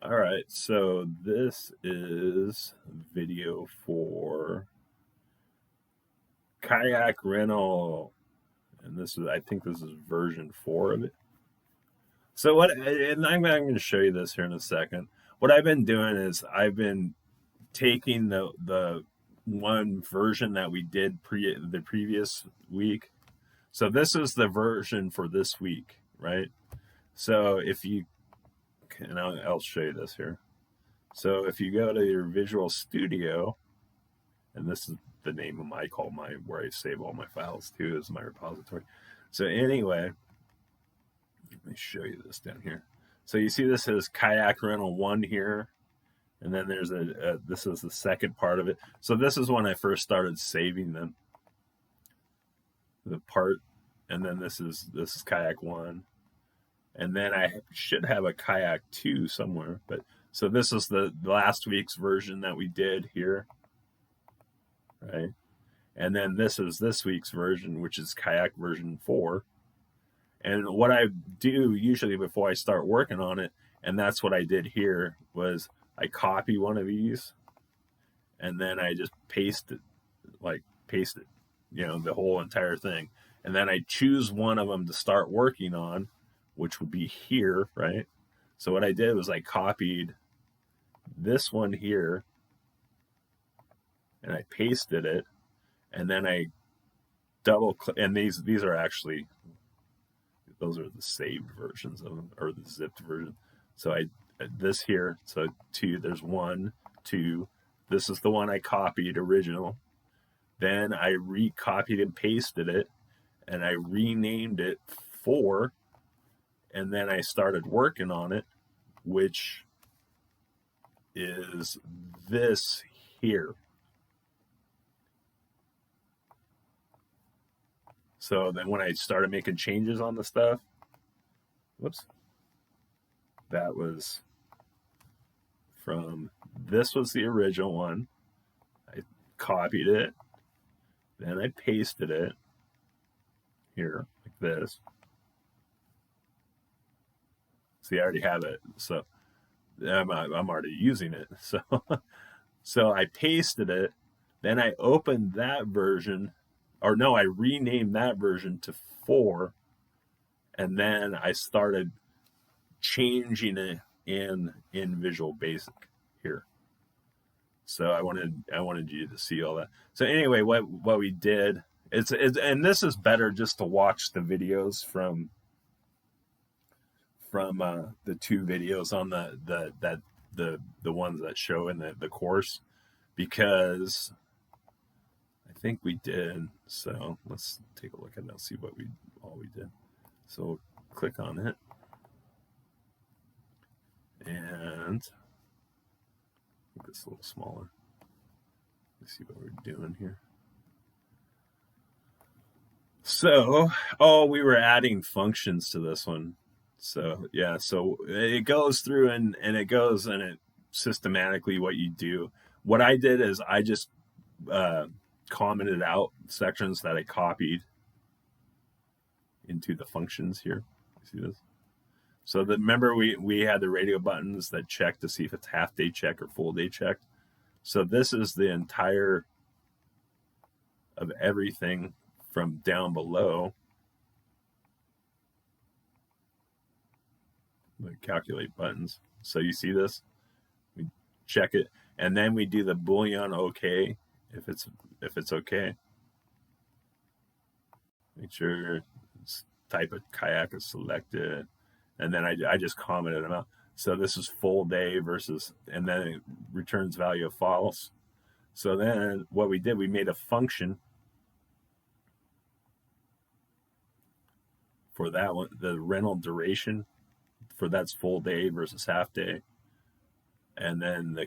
All right, so this is video for kayak rental, and I think this is version 4 of it. So and I'm going to show you this here in a second. What I've been doing is I've been taking the one version that we did the previous week. So this is the version for this week, right? So if you and I'll show you this here. So if you go to your Visual Studio, and this is the name of where I save all my files to, is my repository. So anyway, let me show you this down here. So you see this says Kayak Rental 1 here, and then there's this is the second part of it. So this is when I first started saving them, the part, and then this is Kayak 1, and then I should have a Kayak 2 somewhere, but so this is the last week's version that we did here, right? And then this is this week's version, which is Kayak version 4. And what I do usually before I start working on it, and that's what I did here, was I copy one of these, and then I just paste it, the whole entire thing. And then I choose one of them to start working on, which would be here, right? So what I did was I copied this one here, and I pasted it, and then I double click, and these are actually, those are the saved versions of them, or the zipped version. So this here, so 2, there's 1, 2, this is the one I copied original. Then I recopied and pasted it, and I renamed it 4, and then I started working on it, which is this here. So then when I started making changes on the stuff, that was this was the original one. I copied it, then I pasted it here like this. See, I already have it, so I'm already using it. So I pasted it, then I opened that version, or no, I renamed that version to 4, and then I started changing it in Visual Basic here. So I wanted you to see all that. So anyway, what we did, it's and this is better just to watch the videos from the 2 videos on the ones that show in the course, because I think we did. So let's take a look at it and see what we did. So click on it, and make this a little smaller. Let's see what we're doing here. So, we were adding functions to this one. So yeah, so it goes through and it goes and it systematically what you do. What I did is I just commented out sections that I copied into the functions here. You see this? So remember we had the radio buttons that check to see if it's half day check or full day check. So this is the entire of everything from down below. The calculate buttons. So you see this? We check it, and then we do the Boolean OK if it's okay. Make sure type of kayak is selected, and then I just commented them out. So this is full day versus, and then it returns value of false. So then what we did, we made a function for that one, the rental duration, for that's full day versus half day. And then the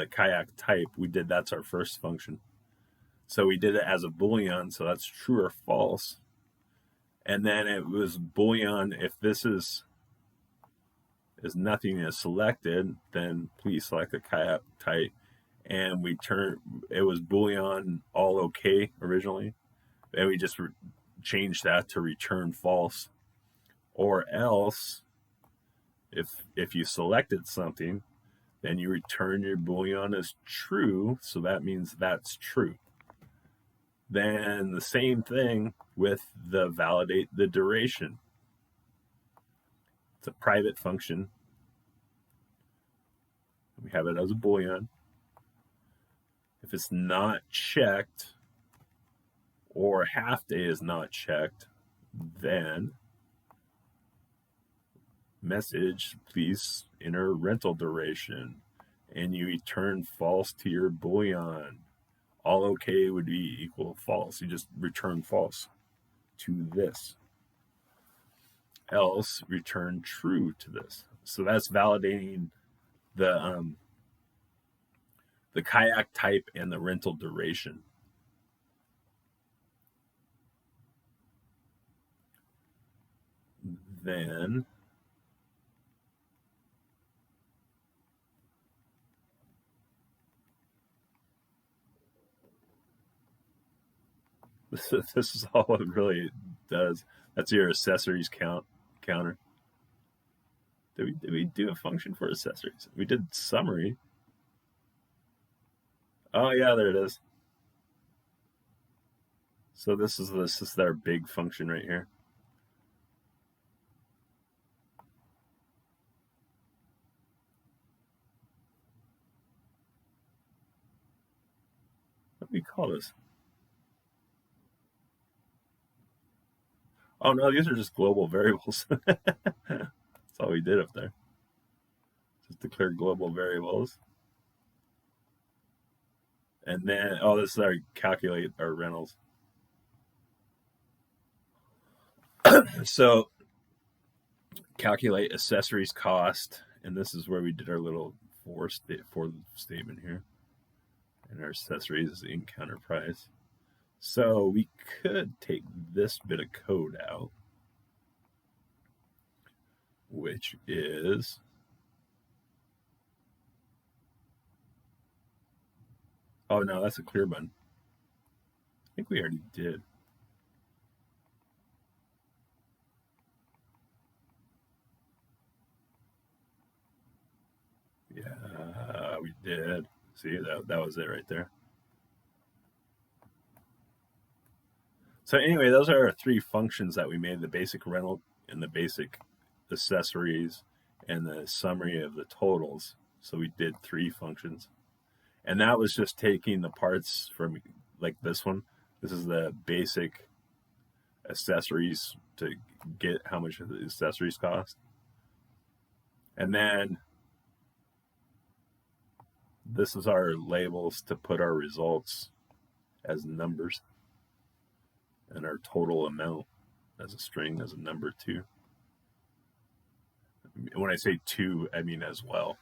kayak type, we did, that's our first function. So we did it as a Boolean, so that's true or false. And then it was Boolean, if this is nothing is selected, then please select the kayak type. And it was Boolean all okay originally. And we just changed that to return false. Or else, If you selected something, then you return your boolean as true, so that means that's true. Then the same thing with the validate the duration. It's a private function. We have it as a boolean. If it's not checked, or half day is not checked, then message, please enter rental duration, and you return false to your boolean. All okay would be equal false. You just return false to this. Else return true to this. So that's validating the kayak type and the rental duration. Then this is all it really does. That's your accessories counter. Did we do a function for accessories? We did summary. Oh yeah, there it is. So this is our big function right here. What do we call this? Oh no, these are just global variables. That's all we did up there. Just declare global variables. And then, oh, this is our calculate our rentals. So calculate accessories cost, and this is where we did our little for statement here. And our accessories encounter price. So we could take this bit of code out, which is oh no, that's a clear button. I think we already did. Yeah, we did. See, that was it right there. So anyway, those are our three functions that we made: the basic rental and the basic accessories and the summary of the totals. So we did three functions. And that was just taking the parts from like this one. This is the basic accessories to get how much the accessories cost. And then this is our labels to put our results as numbers, and our total amount as a string, as a number too. When I say two, I mean as well.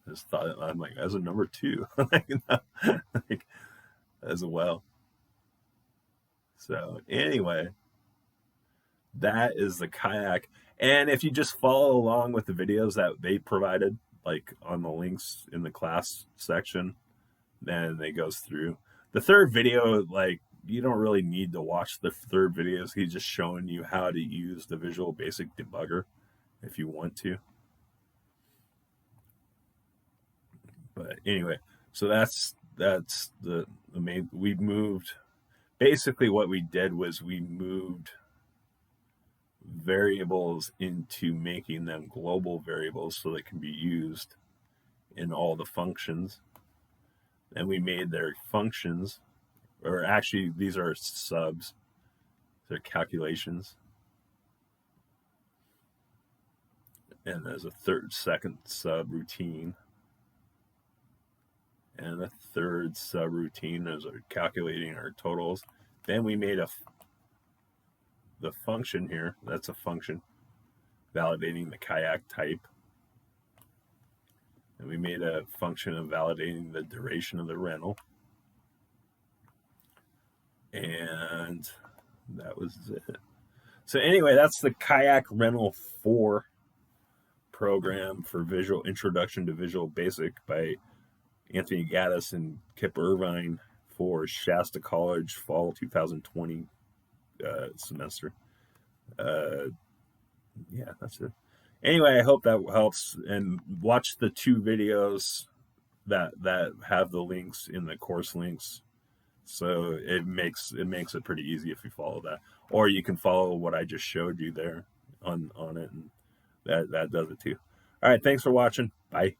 I just thought, I'm like, as a number two, like, as well. So anyway, that is the kayak. And if you just follow along with the videos that they provided, like on the links in the class section, then it goes through. The third video, like, you don't really need to watch the third videos. He's just showing you how to use the Visual Basic Debugger if you want to. But anyway, so that's the main. We moved. Basically, what we did was we moved variables into making them global variables so they can be used in all the functions. And we made their functions, or actually these are subs, they're calculations. And there's a second subroutine. And the third subroutine is calculating our totals. Then we made the function here. That's a function validating the kayak type. And we made a function of validating the duration of the rental. And that was it. So anyway, that's the Kayak Rental 4 program for Introduction to Visual Basic by Anthony Gaddis and Kip Irvine for Shasta College fall 2020 semester. Yeah, that's it. Anyway, I hope that helps, and watch the 2 videos that have the links in the course links. So it makes it pretty easy if you follow that, or you can follow what I just showed you there on it, and that does it too. All right, thanks for watching. Bye.